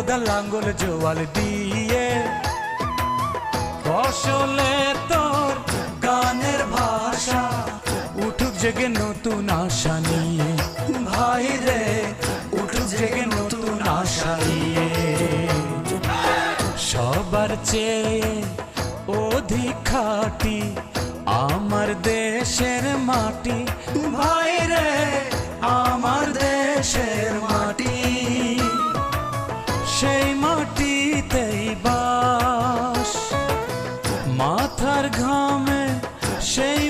লাঙ্গল জোয়াল দিয়ে ফসলে তোর গানের ভাষা উঠুক জেগে নতুন আশা নিয়ে ভাই রে উঠুক জেগে নতুন আশা নিয়ে সবার চেয়ে অধিক খাঁটি আমার দেশের মাটি ভাই রে আমার দেশের মাটি সেই মাটিতেই বাস মাথার ঘামে সেই